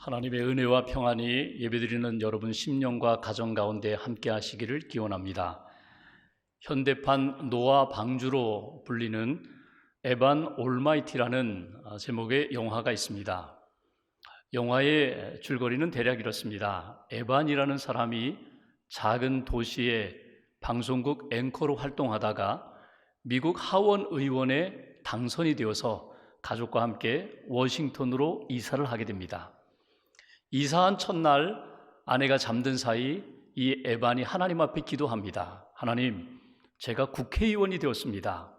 하나님의 은혜와 평안이 예배드리는 여러분 심령과 가정 가운데 함께 하시기를 기원합니다. 현대판 노아 방주로 불리는 에반 올마이티라는 제목의 영화가 있습니다. 영화의 줄거리는 대략 이렇습니다. 에반이라는 사람이 작은 도시의 방송국 앵커로 활동하다가 미국 하원 의원에 당선이 되어서 가족과 함께 워싱턴으로 이사를 하게 됩니다. 이사한 첫날 아내가 잠든 사이 이 에반이 하나님 앞에 기도합니다. 하나님, 제가 국회의원이 되었습니다.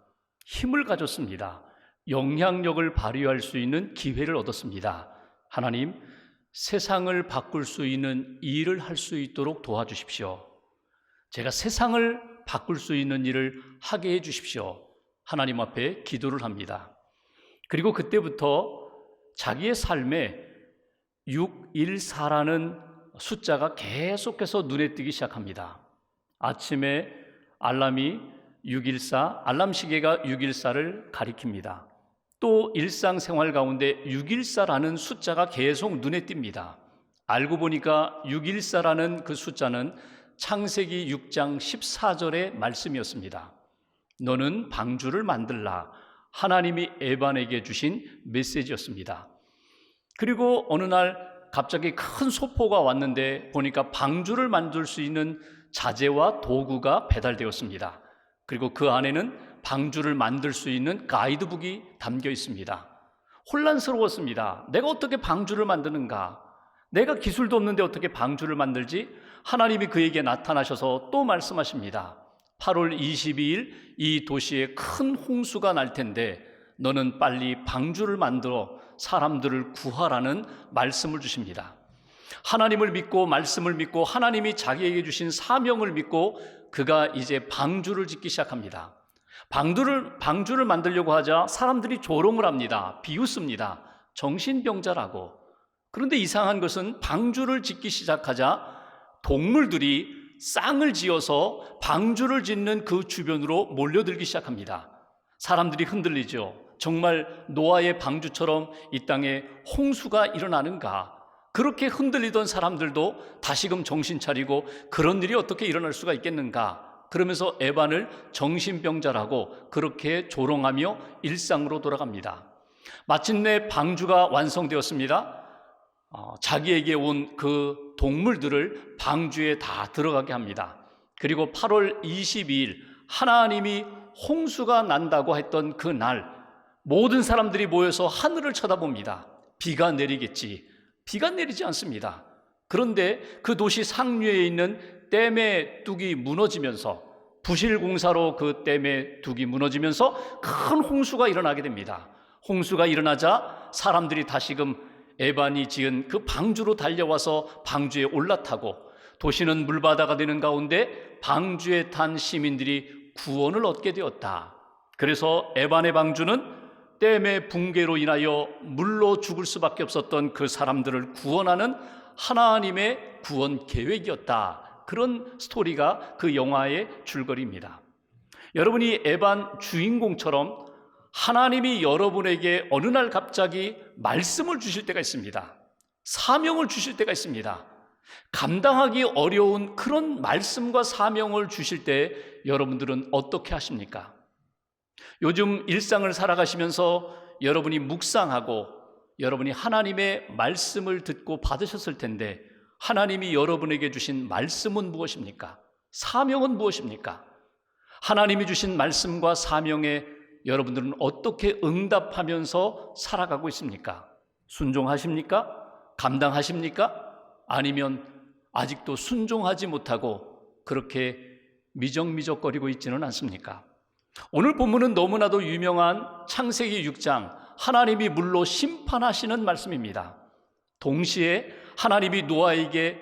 힘을 가졌습니다. 영향력을 발휘할 수 있는 기회를 얻었습니다. 하나님, 세상을 바꿀 수 있는 일을 할 수 있도록 도와주십시오. 제가 세상을 바꿀 수 있는 일을 하게 해 주십시오. 하나님 앞에 기도를 합니다. 그리고 그때부터 자기의 삶에 614라는 숫자가 계속해서 눈에 띄기 시작합니다. 아침에 알람이 614, 알람 시계가 614를 가리킵니다. 또 일상생활 가운데 614라는 숫자가 계속 눈에 띕니다. 알고 보니까 614라는 그 숫자는 창세기 6장 14절의 말씀이었습니다. 너는 방주를 만들라. 하나님이 에반에게 주신 메시지였습니다. 그리고 어느 날 갑자기 큰 소포가 왔는데 보니까 방주를 만들 수 있는 자재와 도구가 배달되었습니다. 그리고 그 안에는 방주를 만들 수 있는 가이드북이 담겨 있습니다. 혼란스러웠습니다. 내가 어떻게 방주를 만드는가? 내가 기술도 없는데 어떻게 방주를 만들지? 하나님이 그에게 나타나셔서 또 말씀하십니다. 8월 22일 이 도시에 큰 홍수가 날 텐데 너는 빨리 방주를 만들어 사람들을 구하라는 말씀을 주십니다. 하나님을 믿고 말씀을 믿고 하나님이 자기에게 주신 사명을 믿고 그가 이제 방주를 짓기 시작합니다. 방주를 만들려고 하자 사람들이 조롱을 합니다. 비웃습니다. 정신병자라고. 그런데 이상한 것은 방주를 짓기 시작하자 동물들이 쌍을 지어서 방주를 짓는 그 주변으로 몰려들기 시작합니다. 사람들이 흔들리죠. 정말 노아의 방주처럼 이 땅에 홍수가 일어나는가? 그렇게 흔들리던 사람들도 다시금 정신 차리고 그런 일이 어떻게 일어날 수가 있겠는가? 그러면서 에반을 정신병자라고 그렇게 조롱하며 일상으로 돌아갑니다. 마침내 방주가 완성되었습니다. 자기에게 온 그 동물들을 방주에 다 들어가게 합니다. 그리고 8월 22일 하나님이 홍수가 난다고 했던 그 날 모든 사람들이 모여서 하늘을 쳐다봅니다. 비가 내리겠지. 비가 내리지 않습니다. 그런데 그 도시 상류에 있는 댐의 뚝이 무너지면서 부실공사로 그 댐의 뚝이 무너지면서 큰 홍수가 일어나게 됩니다. 홍수가 일어나자 사람들이 다시금 에반이 지은 그 방주로 달려와서 방주에 올라타고 도시는 물바다가 되는 가운데 방주에 탄 시민들이 구원을 얻게 되었다. 그래서 에반의 방주는 댐의 붕괴로 인하여 물로 죽을 수밖에 없었던 그 사람들을 구원하는 하나님의 구원 계획이었다. 그런 스토리가 그 영화의 줄거리입니다. 여러분이 에반 주인공처럼 하나님이 여러분에게 어느 날 갑자기 말씀을 주실 때가 있습니다. 사명을 주실 때가 있습니다. 감당하기 어려운 그런 말씀과 사명을 주실 때 여러분들은 어떻게 하십니까? 요즘 일상을 살아가시면서 여러분이 묵상하고 여러분이 하나님의 말씀을 듣고 받으셨을 텐데 하나님이 여러분에게 주신 말씀은 무엇입니까? 사명은 무엇입니까? 하나님이 주신 말씀과 사명에 여러분들은 어떻게 응답하면서 살아가고 있습니까? 순종하십니까? 감당하십니까? 아니면 아직도 순종하지 못하고 그렇게 미적미적거리고 있지는 않습니까? 오늘 본문은 너무나도 유명한 창세기 6장 하나님이 물로 심판하시는 말씀입니다. 동시에 하나님이 노아에게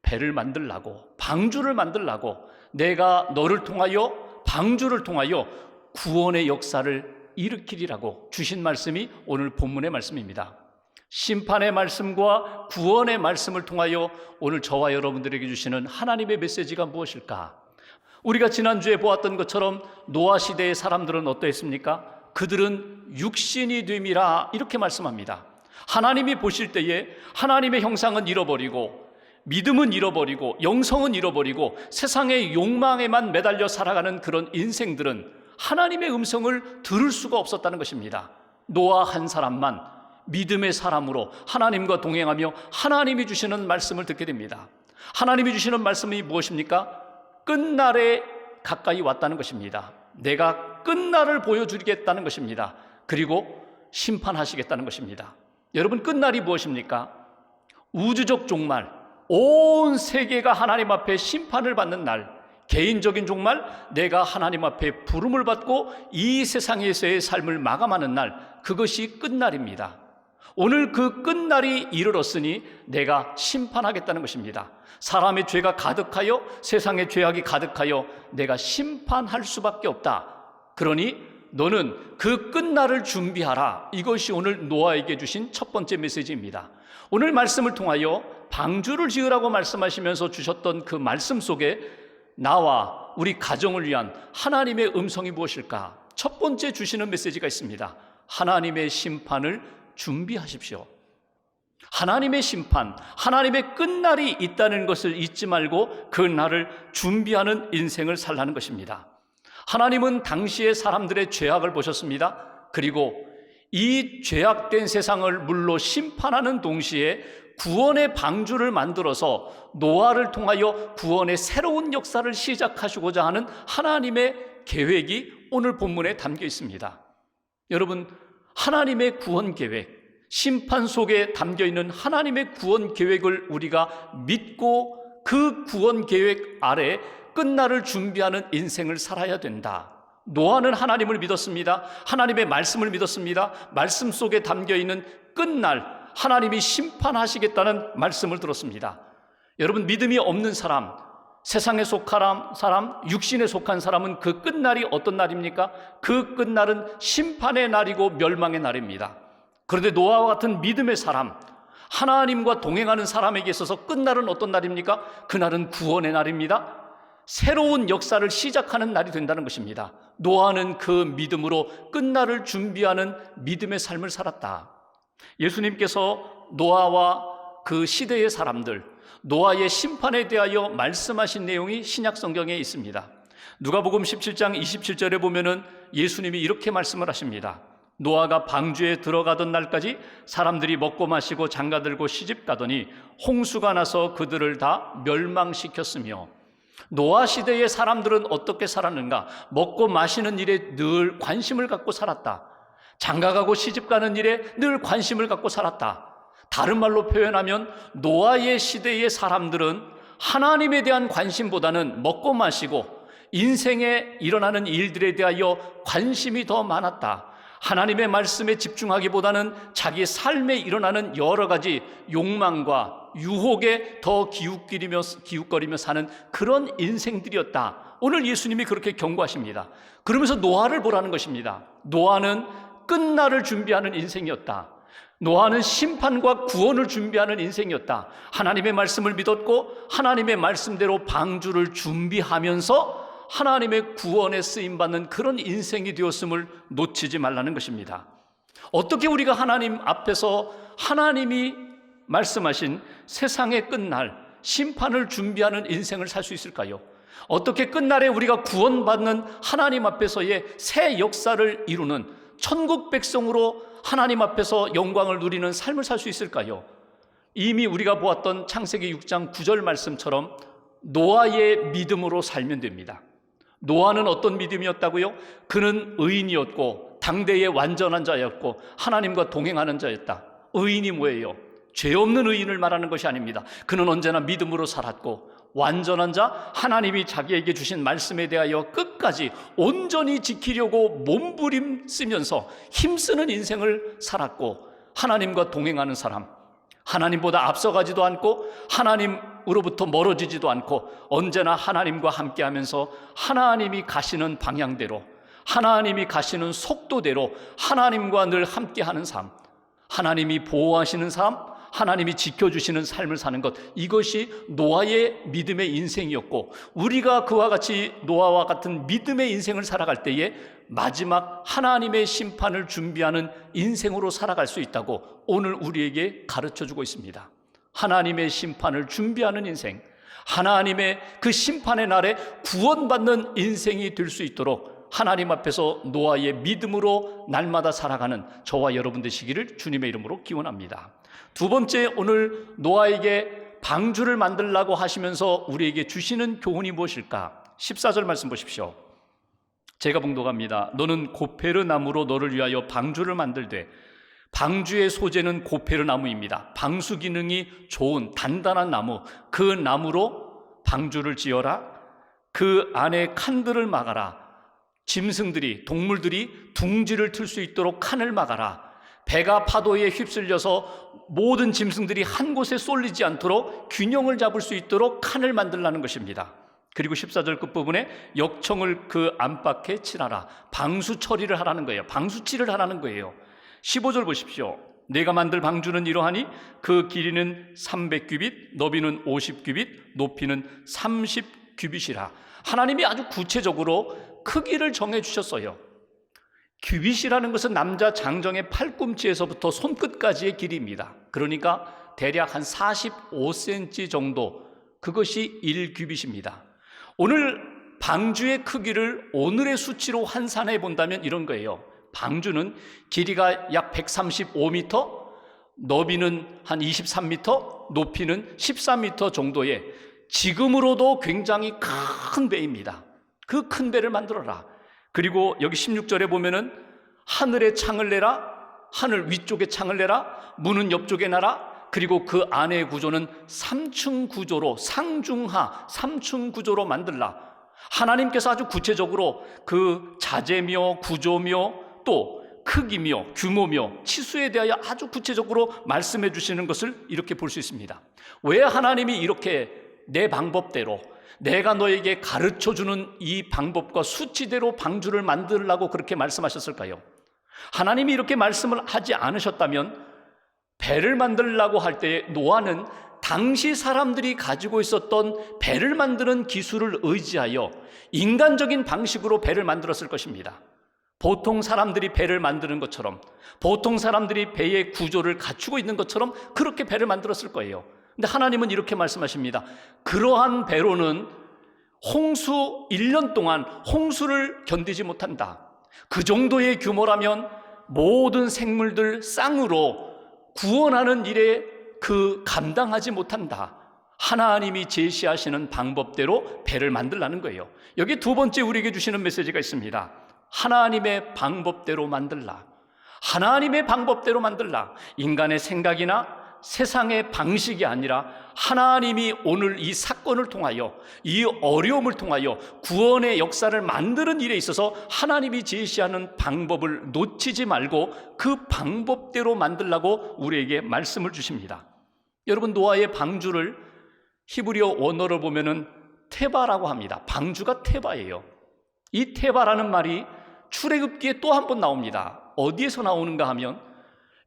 배를 만들라고 방주를 만들라고 내가 너를 통하여 방주를 통하여 구원의 역사를 일으키리라고 주신 말씀이 오늘 본문의 말씀입니다. 심판의 말씀과 구원의 말씀을 통하여 오늘 저와 여러분들에게 주시는 하나님의 메시지가 무엇일까? 우리가 지난주에 보았던 것처럼 노아 시대의 사람들은 어떠했습니까? 그들은 육신이 됨이라 이렇게 말씀합니다. 하나님이 보실 때에 하나님의 형상은 잃어버리고 믿음은 잃어버리고 영성은 잃어버리고 세상의 욕망에만 매달려 살아가는 그런 인생들은 하나님의 음성을 들을 수가 없었다는 것입니다. 노아 한 사람만 믿음의 사람으로 하나님과 동행하며 하나님이 주시는 말씀을 듣게 됩니다. 하나님이 주시는 말씀이 무엇입니까? 끝날에 가까이 왔다는 것입니다. 내가 끝날을 보여주겠다는 것입니다. 그리고 심판하시겠다는 것입니다. 여러분, 끝날이 무엇입니까? 우주적 종말, 온 세계가 하나님 앞에 심판을 받는 날, 개인적인 종말, 내가 하나님 앞에 부름을 받고 이 세상에서의 삶을 마감하는 날, 그것이 끝날입니다. 오늘 그 끝날이 이르렀으니 내가 심판하겠다는 것입니다. 사람의 죄가 가득하여 세상의 죄악이 가득하여 내가 심판할 수밖에 없다. 그러니 너는 그 끝날을 준비하라. 이것이 오늘 노아에게 주신 첫 번째 메시지입니다. 오늘 말씀을 통하여 방주를 지으라고 말씀하시면서 주셨던 그 말씀 속에 나와 우리 가정을 위한 하나님의 음성이 무엇일까? 첫 번째 주시는 메시지가 있습니다. 하나님의 심판을 준비하십시오. 하나님의 심판, 하나님의 끝날이 있다는 것을 잊지 말고 그 날을 준비하는 인생을 살라는 것입니다. 하나님은 당시의 사람들의 죄악을 보셨습니다. 그리고 이 죄악된 세상을 물로 심판하는 동시에 구원의 방주를 만들어서 노아를 통하여 구원의 새로운 역사를 시작하시고자 하는 하나님의 계획이 오늘 본문에 담겨 있습니다. 여러분, 하나님의 구원 계획, 심판 속에 담겨 있는 하나님의 구원 계획을 우리가 믿고 그 구원 계획 아래 끝날을 준비하는 인생을 살아야 된다. 노아는 하나님을 믿었습니다. 하나님의 말씀을 믿었습니다. 말씀 속에 담겨 있는 끝날, 하나님이 심판하시겠다는 말씀을 들었습니다. 여러분, 믿음이 없는 사람, 세상에 속한 사람, 육신에 속한 사람은 그 끝날이 어떤 날입니까? 그 끝날은 심판의 날이고 멸망의 날입니다. 그런데 노아와 같은 믿음의 사람, 하나님과 동행하는 사람에게 있어서 끝날은 어떤 날입니까? 그날은 구원의 날입니다. 새로운 역사를 시작하는 날이 된다는 것입니다. 노아는 그 믿음으로 끝날을 준비하는 믿음의 삶을 살았다. 예수님께서 노아와 그 시대의 사람들, 노아의 심판에 대하여 말씀하신 내용이 신약 성경에 있습니다. 누가복음 17장 27절에 보면은 예수님이 이렇게 말씀을 하십니다. 노아가 방주에 들어가던 날까지 사람들이 먹고 마시고 장가들고 시집가더니 홍수가 나서 그들을 다 멸망시켰으며, 노아 시대의 사람들은 어떻게 살았는가? 먹고 마시는 일에 늘 관심을 갖고 살았다. 장가가고 시집가는 일에 늘 관심을 갖고 살았다. 다른 말로 표현하면 노아의 시대의 사람들은 하나님에 대한 관심보다는 먹고 마시고 인생에 일어나는 일들에 대하여 관심이 더 많았다. 하나님의 말씀에 집중하기보다는 자기 삶에 일어나는 여러 가지 욕망과 유혹에 더 기웃거리며 사는 그런 인생들이었다. 오늘 예수님이 그렇게 경고하십니다. 그러면서 노아를 보라는 것입니다. 노아는 끝날을 준비하는 인생이었다. 노아는 심판과 구원을 준비하는 인생이었다. 하나님의 말씀을 믿었고 하나님의 말씀대로 방주를 준비하면서 하나님의 구원에 쓰임받는 그런 인생이 되었음을 놓치지 말라는 것입니다. 어떻게 우리가 하나님 앞에서 하나님이 말씀하신 세상의 끝날, 심판을 준비하는 인생을 살 수 있을까요? 어떻게 끝날에 우리가 구원받는 하나님 앞에서의 새 역사를 이루는 천국 백성으로 하나님 앞에서 영광을 누리는 삶을 살 수 있을까요? 이미 우리가 보았던 창세기 6장 9절 말씀처럼 노아의 믿음으로 살면 됩니다. 노아는 어떤 믿음이었다고요? 그는 의인이었고 당대의 완전한 자였고 하나님과 동행하는 자였다. 의인이 뭐예요? 죄 없는 의인을 말하는 것이 아닙니다. 그는 언제나 믿음으로 살았고 완전한 자, 하나님이 자기에게 주신 말씀에 대하여 끝까지 온전히 지키려고 몸부림쓰면서 힘쓰는 인생을 살았고 하나님과 동행하는 사람, 하나님보다 앞서가지도 않고 하나님으로부터 멀어지지도 않고 언제나 하나님과 함께하면서 하나님이 가시는 방향대로, 하나님이 가시는 속도대로 하나님과 늘 함께하는 삶, 하나님이 보호하시는 삶, 하나님이 지켜주시는 삶을 사는 것, 이것이 노아의 믿음의 인생이었고, 우리가 그와 같이 노아와 같은 믿음의 인생을 살아갈 때에 마지막 하나님의 심판을 준비하는 인생으로 살아갈 수 있다고 오늘 우리에게 가르쳐주고 있습니다. 하나님의 심판을 준비하는 인생, 하나님의 그 심판의 날에 구원받는 인생이 될 수 있도록 하나님 앞에서 노아의 믿음으로 날마다 살아가는 저와 여러분 되시기를 주님의 이름으로 기원합니다. 두 번째, 오늘 노아에게 방주를 만들라고 하시면서 우리에게 주시는 교훈이 무엇일까? 14절 말씀 보십시오. 제가 봉독합니다. 너는 고페르 나무로 너를 위하여 방주를 만들되, 방주의 소재는 고페르 나무입니다. 방수 기능이 좋은 단단한 나무, 그 나무로 방주를 지어라. 그 안에 칸들을 막아라. 짐승들이, 동물들이 둥지를 틀 수 있도록 칸을 막아라. 배가 파도에 휩쓸려서 모든 짐승들이 한 곳에 쏠리지 않도록 균형을 잡을 수 있도록 칸을 만들라는 것입니다. 그리고 14절 끝부분에 역청을 그 안팎에 칠하라. 방수 처리를 하라는 거예요. 방수칠을 하라는 거예요. 15절 보십시오. 내가 만들 방주는 이러하니 그 길이는 300규빗, 너비는 50규빗, 높이는 30규빗이라. 하나님이 아주 구체적으로 크기를 정해 주셨어요. 규빗이라는 것은 남자 장정의 팔꿈치에서부터 손끝까지의 길이입니다. 그러니까 대략 한 45cm 정도, 그것이 1규빗입니다. 오늘 방주의 크기를 오늘의 수치로 환산해 본다면 이런 거예요. 방주는 길이가 약 135m, 너비는 한 23m, 높이는 14m 정도의 지금으로도 굉장히 큰 배입니다. 그 큰 배를 만들어라. 그리고 여기 16절에 보면은 하늘에 창을 내라, 하늘 위쪽에 창을 내라, 문은 옆쪽에 놔라. 그리고 그 안의 구조는 3층 구조로, 상중하 3층 구조로 만들라. 하나님께서 아주 구체적으로 그 자재며 구조며 또 크기며 규모며 치수에 대하여 아주 구체적으로 말씀해 주시는 것을 이렇게 볼 수 있습니다. 왜 하나님이 이렇게 내 방법대로, 내가 너에게 가르쳐주는 이 방법과 수치대로 방주를 만들라고 그렇게 말씀하셨을까요? 하나님이 이렇게 말씀을 하지 않으셨다면 배를 만들려고 할 때 노아는 당시 사람들이 가지고 있었던 배를 만드는 기술을 의지하여 인간적인 방식으로 배를 만들었을 것입니다. 보통 사람들이 배를 만드는 것처럼, 보통 사람들이 배의 구조를 갖추고 있는 것처럼 그렇게 배를 만들었을 거예요. 근데 하나님은 이렇게 말씀하십니다. 그러한 배로는 홍수 1년 동안 홍수를 견디지 못한다. 그 정도의 규모라면 모든 생물들 쌍으로 구원하는 일에 그 감당하지 못한다. 하나님이 제시하시는 방법대로 배를 만들라는 거예요. 여기 두 번째 우리에게 주시는 메시지가 있습니다. 하나님의 방법대로 만들라. 하나님의 방법대로 만들라. 인간의 생각이나 세상의 방식이 아니라 하나님이 오늘 이 사건을 통하여, 이 어려움을 통하여 구원의 역사를 만드는 일에 있어서 하나님이 제시하는 방법을 놓치지 말고 그 방법대로 만들라고 우리에게 말씀을 주십니다. 여러분, 노아의 방주를 히브리어 원어를 보면은 테바라고 합니다. 방주가 테바예요. 이 테바라는 말이 출애굽기에 또 한 번 나옵니다. 어디에서 나오는가 하면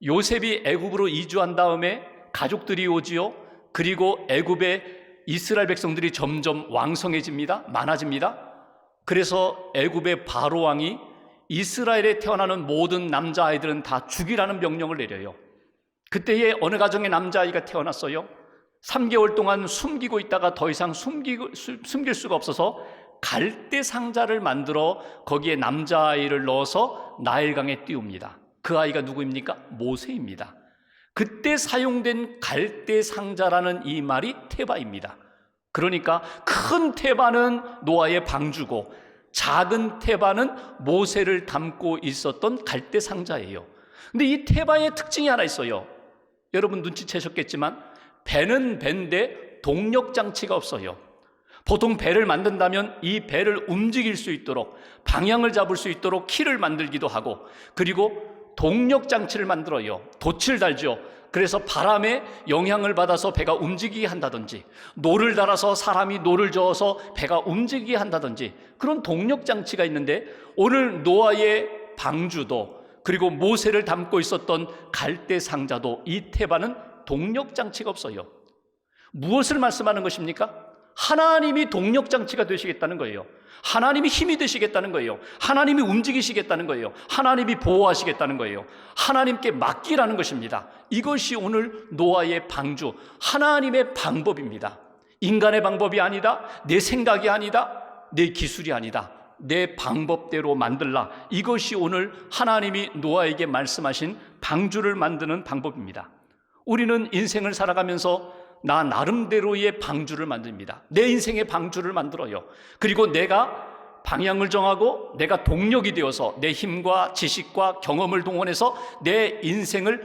요셉이 애굽으로 이주한 다음에 가족들이 오지요. 그리고 애굽의 이스라엘 백성들이 점점 왕성해집니다. 많아집니다. 그래서 애굽의 바로 왕이 이스라엘에 태어나는 모든 남자아이들은 다 죽이라는 명령을 내려요. 그때에 어느 가정에 남자아이가 태어났어요. 3개월 동안 숨기고 있다가 더 이상 숨길 수가 없어서 갈대 상자를 만들어 거기에 남자아이를 넣어서 나일강에 띄웁니다. 그 아이가 누구입니까? 모세입니다. 그때 사용된 갈대 상자라는 이 말이 테바입니다. 그러니까 큰 테바는 노아의 방주고 작은 테바는 모세를 담고 있었던 갈대 상자예요. 근데 이 테바의 특징이 하나 있어요. 여러분 눈치채셨겠지만 배는 배인데 동력 장치가 없어요. 보통 배를 만든다면 이 배를 움직일 수 있도록, 방향을 잡을 수 있도록 키를 만들기도 하고, 그리고 동력 장치를 만들어요. 돛을 달죠. 그래서 바람에 영향을 받아서 배가 움직이게 한다든지, 노를 달아서 사람이 노를 저어서 배가 움직이게 한다든지, 그런 동력 장치가 있는데 오늘 노아의 방주도, 그리고 모세를 담고 있었던 갈대 상자도, 이 테바는 동력장치가 없어요. 무엇을 말씀하는 것입니까? 하나님이 동력장치가 되시겠다는 거예요. 하나님이 힘이 되시겠다는 거예요. 하나님이 움직이시겠다는 거예요. 하나님이 보호하시겠다는 거예요. 하나님께 맡기라는 것입니다. 이것이 오늘 노아의 방주, 하나님의 방법입니다. 인간의 방법이 아니다, 내 생각이 아니다, 내 기술이 아니다, 내 방법대로 만들라. 이것이 오늘 하나님이 노아에게 말씀하신 방주를 만드는 방법입니다. 우리는 인생을 살아가면서 나 나름대로의 방주를 만듭니다. 내 인생의 방주를 만들어요. 그리고 내가 방향을 정하고 내가 동력이 되어서 내 힘과 지식과 경험을 동원해서 내 인생을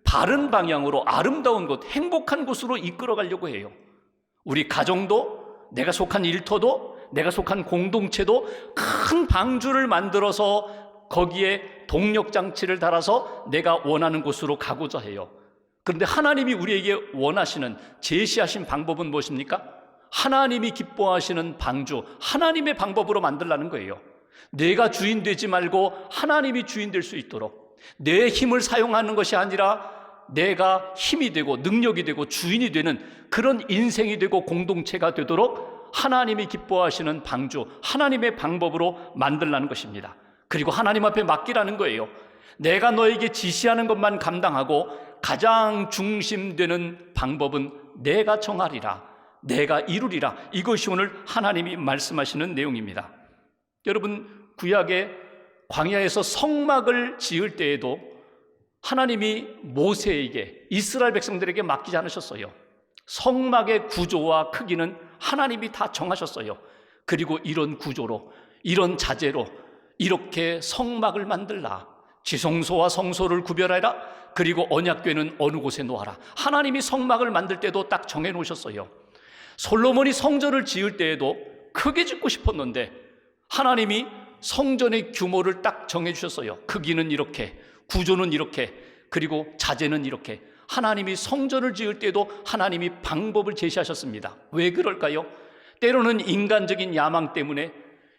바른 방향으로, 아름다운 곳, 행복한 곳으로 이끌어 가려고 해요. 우리 가정도, 내가 속한 일터도, 내가 속한 공동체도 큰 방주를 만들어서 거기에 동력장치를 달아서 내가 원하는 곳으로 가고자 해요. 그런데 하나님이 우리에게 원하시는, 제시하신 방법은 무엇입니까? 하나님이 기뻐하시는 방주, 하나님의 방법으로 만들라는 거예요. 내가 주인 되지 말고 하나님이 주인 될 수 있도록, 내 힘을 사용하는 것이 아니라 내가 힘이 되고 능력이 되고 주인이 되는 그런 인생이 되고 공동체가 되도록 하나님이 기뻐하시는 방주, 하나님의 방법으로 만들라는 것입니다. 그리고 하나님 앞에 맡기라는 거예요. 내가 너에게 지시하는 것만 감당하고 가장 중심되는 방법은 내가 정하리라, 내가 이루리라. 이것이 오늘 하나님이 말씀하시는 내용입니다. 여러분, 구약의 광야에서 성막을 지을 때에도 하나님이 모세에게, 이스라엘 백성들에게 맡기지 않으셨어요. 성막의 구조와 크기는 하나님이 다 정하셨어요. 그리고 이런 구조로, 이런 자재로 이렇게 성막을 만들라, 지성소와 성소를 구별하라, 그리고 언약궤는 어느 곳에 놓아라. 하나님이 성막을 만들 때도 딱 정해 놓으셨어요. 솔로몬이 성전을 지을 때에도 크게 짓고 싶었는데 하나님이 성전의 규모를 딱 정해 주셨어요. 크기는 이렇게, 구조는 이렇게, 그리고 자재는 이렇게. 하나님이 성전을 지을 때도 하나님이 방법을 제시하셨습니다. 왜 그럴까요? 때로는 인간적인 야망 때문에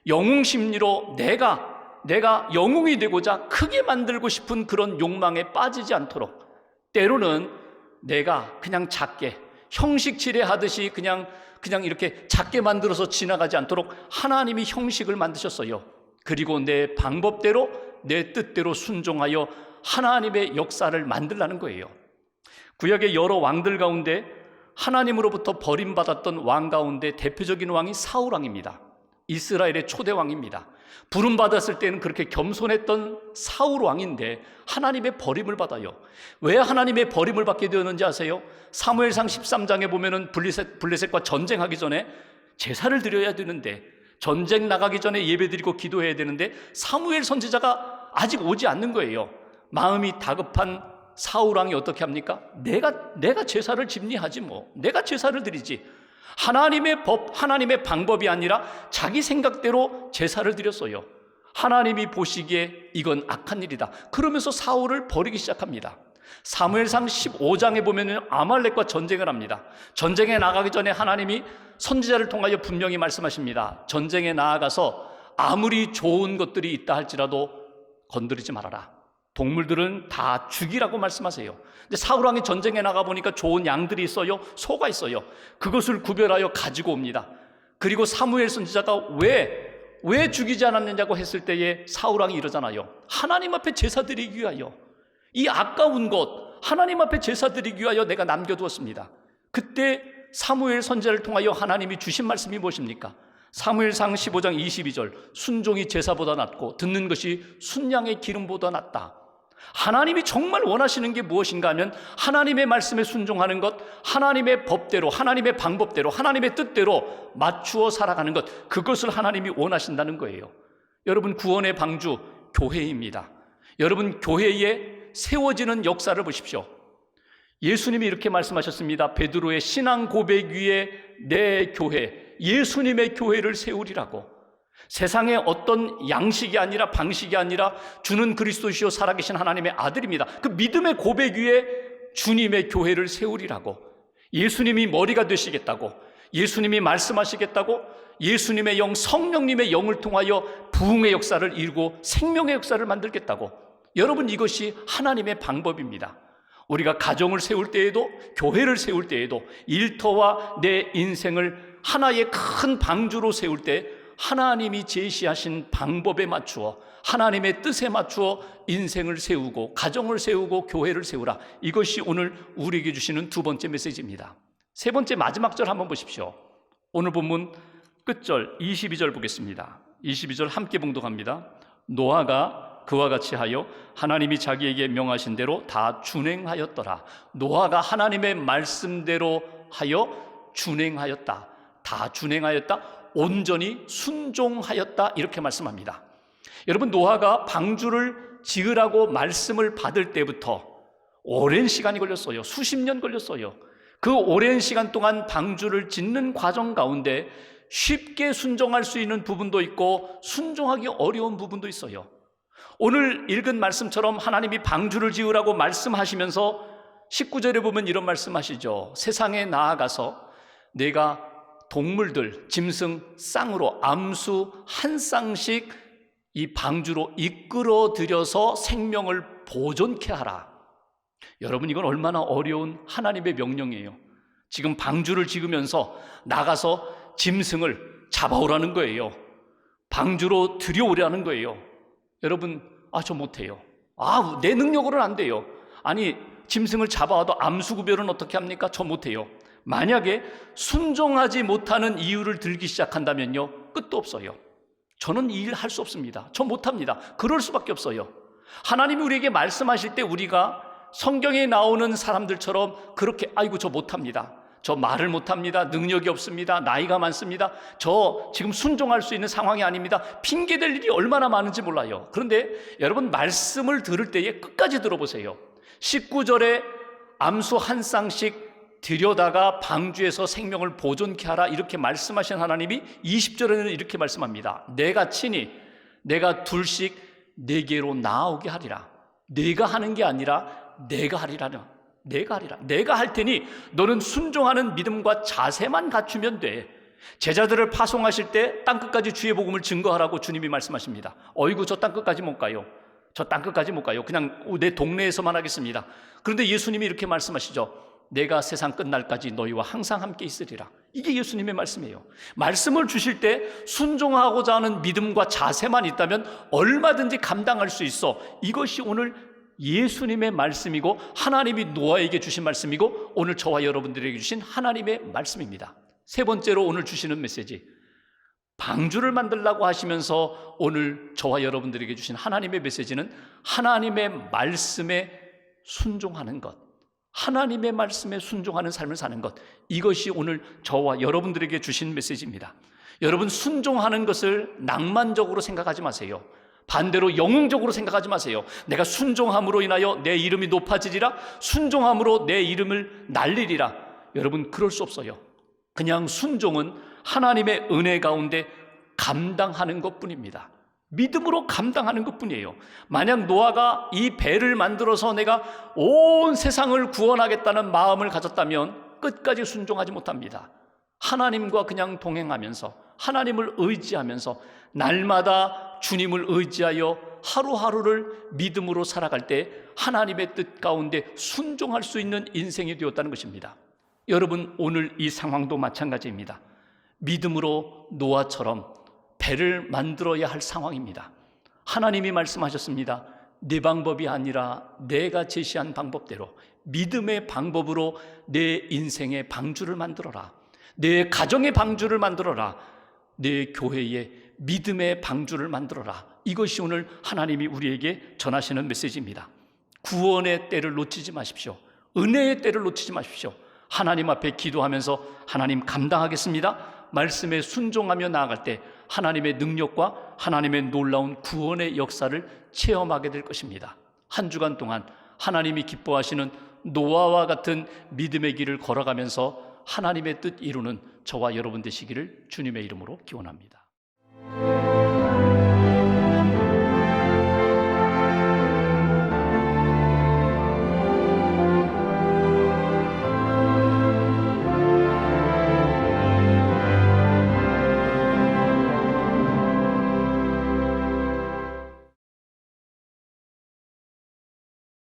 영웅 심리로 내가 영웅이 되고자 크게 만들고 싶은 그런 욕망에 빠지지 않도록, 때로는 내가 그냥 작게 형식칠해하듯이 그냥 이렇게 작게 만들어서 지나가지 않도록 하나님이 형식을 만드셨어요. 그리고 내 방법대로, 내 뜻대로 순종하여 하나님의 역사를 만들라는 거예요. 구약의 여러 왕들 가운데 하나님으로부터 버림받았던 왕 가운데 대표적인 왕이 사울 왕입니다. 이스라엘의 초대 왕입니다. 부름받았을 때는 그렇게 겸손했던 사울 왕인데 하나님의 버림을 받아요. 왜 하나님의 버림을 받게 되었는지 아세요? 사무엘상 13장에 보면은 블레셋과 전쟁하기 전에 제사를 드려야 되는데, 전쟁 나가기 전에 예배드리고 기도해야 되는데 사무엘 선지자가 아직 오지 않는 거예요. 마음이 다급한 사울 왕이 어떻게 합니까? 내가 제사를 집리하지 뭐. 내가 제사를 드리지. 하나님의 법, 하나님의 방법이 아니라 자기 생각대로 제사를 드렸어요. 하나님이 보시기에 이건 악한 일이다. 그러면서 사울을 버리기 시작합니다. 사무엘상 15장에 보면 아말렉과 전쟁을 합니다. 전쟁에 나가기 전에 하나님이 선지자를 통하여 분명히 말씀하십니다. 전쟁에 나아가서 아무리 좋은 것들이 있다 할지라도 건드리지 말아라. 동물들은 다 죽이라고 말씀하세요. 근데 사울왕이 전쟁에 나가보니까 좋은 양들이 있어요, 소가 있어요. 그것을 구별하여 가지고 옵니다. 그리고 사무엘 선지자가 왜 죽이지 않았느냐고 했을 때에 사울왕이 이러잖아요. 하나님 앞에 제사 드리기 위하여, 이 아까운 것 하나님 앞에 제사 드리기 위하여 내가 남겨두었습니다. 그때 사무엘 선지자를 통하여 하나님이 주신 말씀이 무엇입니까? 사무엘상 15장 22절, 순종이 제사보다 낫고 듣는 것이 순양의 기름보다 낫다. 하나님이 정말 원하시는 게 무엇인가 하면 하나님의 말씀에 순종하는 것, 하나님의 법대로, 하나님의 방법대로, 하나님의 뜻대로 맞추어 살아가는 것, 그것을 하나님이 원하신다는 거예요. 여러분, 구원의 방주 교회입니다. 여러분, 교회에 세워지는 역사를 보십시오. 예수님이 이렇게 말씀하셨습니다. 베드로의 신앙 고백 위에 내 교회, 예수님의 교회를 세우리라고. 세상의 어떤 양식이 아니라, 방식이 아니라 주는 그리스도시요 살아계신 하나님의 아들입니다. 그 믿음의 고백 위에 주님의 교회를 세우리라고. 예수님이 머리가 되시겠다고, 예수님이 말씀하시겠다고, 예수님의 영, 성령님의 영을 통하여 부흥의 역사를 이루고 생명의 역사를 만들겠다고. 여러분, 이것이 하나님의 방법입니다. 우리가 가정을 세울 때에도, 교회를 세울 때에도, 일터와 내 인생을 하나의 큰 방주로 세울 때 하나님이 제시하신 방법에 맞추어, 하나님의 뜻에 맞추어 인생을 세우고 가정을 세우고 교회를 세우라. 이것이 오늘 우리에게 주시는 두 번째 메시지입니다. 세 번째 마지막 절 한번 보십시오. 오늘 본문 끝절 22절 보겠습니다. 22절 함께 봉독합니다. 노아가 그와 같이 하여 하나님이 자기에게 명하신 대로 다 준행하였더라. 노아가 하나님의 말씀대로 하여 준행하였다. 다 준행하였다. 온전히 순종하였다. 이렇게 말씀합니다. 여러분, 노아가 방주를 지으라고 말씀을 받을 때부터 오랜 시간이 걸렸어요. 수십 년 걸렸어요. 그 오랜 시간 동안 방주를 짓는 과정 가운데 쉽게 순종할 수 있는 부분도 있고 순종하기 어려운 부분도 있어요. 오늘 읽은 말씀처럼 하나님이 방주를 지으라고 말씀하시면서 19절에 보면 이런 말씀하시죠. 세상에 나아가서 내가 동물들, 짐승, 쌍으로 암수 한 쌍씩 이 방주로 이끌어 들여서 생명을 보존케 하라. 여러분, 이건 얼마나 어려운 하나님의 명령이에요. 지금 방주를 지으면서 나가서 짐승을 잡아오라는 거예요. 방주로 들여오라는 거예요. 여러분, 저 못해요. 내 능력으로는 안 돼요. 아니, 짐승을 잡아와도 암수 구별은 어떻게 합니까? 저 못해요. 만약에 순종하지 못하는 이유를 들기 시작한다면요, 끝도 없어요. 저는 이 일 할 수 없습니다. 저 못합니다. 그럴 수밖에 없어요. 하나님이 우리에게 말씀하실 때 우리가 성경에 나오는 사람들처럼 그렇게 저 못합니다. 저 말을 못합니다. 능력이 없습니다. 나이가 많습니다. 저 지금 순종할 수 있는 상황이 아닙니다. 핑계댈 일이 얼마나 많은지 몰라요. 그런데 여러분, 말씀을 들을 때에 끝까지 들어보세요. 19절에 암수 한 쌍씩 들여다가 방주에서 생명을 보존케 하라 이렇게 말씀하신 하나님이 20절에는 이렇게 말씀합니다. 내가 친히 내가 둘씩 네게로 나오게 하리라. 네가 하는 게 아니라 내가 하리라. 내가 할 테니 너는 순종하는 믿음과 자세만 갖추면 돼. 제자들을 파송하실 때 땅끝까지 주의 복음을 증거하라고 주님이 말씀하십니다. 저 땅끝까지 못 가요. 저 땅끝까지 못 가요. 그냥 내 동네에서만 하겠습니다. 그런데 예수님이 이렇게 말씀하시죠. 내가 세상 끝날까지 너희와 항상 함께 있으리라. 이게 예수님의 말씀이에요. 말씀을 주실 때 순종하고자 하는 믿음과 자세만 있다면 얼마든지 감당할 수 있어. 이것이 오늘 예수님의 말씀이고 하나님이 노아에게 주신 말씀이고 오늘 저와 여러분들에게 주신 하나님의 말씀입니다. 세 번째로 오늘 주시는 메시지, 방주를 만들라고 하시면서 오늘 저와 여러분들에게 주신 하나님의 메시지는 하나님의 말씀에 순종하는 것, 하나님의 말씀에 순종하는 삶을 사는 것, 이것이 오늘 저와 여러분들에게 주신 메시지입니다. 여러분, 순종하는 것을 낭만적으로 생각하지 마세요. 반대로 영웅적으로 생각하지 마세요. 내가 순종함으로 인하여 내 이름이 높아지리라, 순종함으로 내 이름을 날리리라. 여러분, 그럴 수 없어요. 그냥 순종은 하나님의 은혜 가운데 감당하는 것뿐입니다. 믿음으로 감당하는 것뿐이에요. 만약 노아가 이 배를 만들어서 내가 온 세상을 구원하겠다는 마음을 가졌다면 끝까지 순종하지 못합니다. 하나님과 그냥 동행하면서 하나님을 의지하면서 날마다 주님을 의지하여 하루하루를 믿음으로 살아갈 때 하나님의 뜻 가운데 순종할 수 있는 인생이 되었다는 것입니다. 여러분, 오늘 이 상황도 마찬가지입니다. 믿음으로 노아처럼 배를 만들어야 할 상황입니다. 하나님이 말씀하셨습니다. 내 방법이 아니라 내가 제시한 방법대로 믿음의 방법으로 내 인생의 방주를 만들어라. 내 가정의 방주를 만들어라. 내 교회의 믿음의 방주를 만들어라. 이것이 오늘 하나님이 우리에게 전하시는 메시지입니다. 구원의 때를 놓치지 마십시오. 은혜의 때를 놓치지 마십시오. 하나님 앞에 기도하면서 하나님 감당하겠습니다. 말씀에 순종하며 나아갈 때 하나님의 능력과 하나님의 놀라운 구원의 역사를 체험하게 될 것입니다. 한 주간 동안 하나님이 기뻐하시는 노아와 같은 믿음의 길을 걸어가면서 하나님의 뜻 이루는 저와 여러분 되시기를 주님의 이름으로 기원합니다.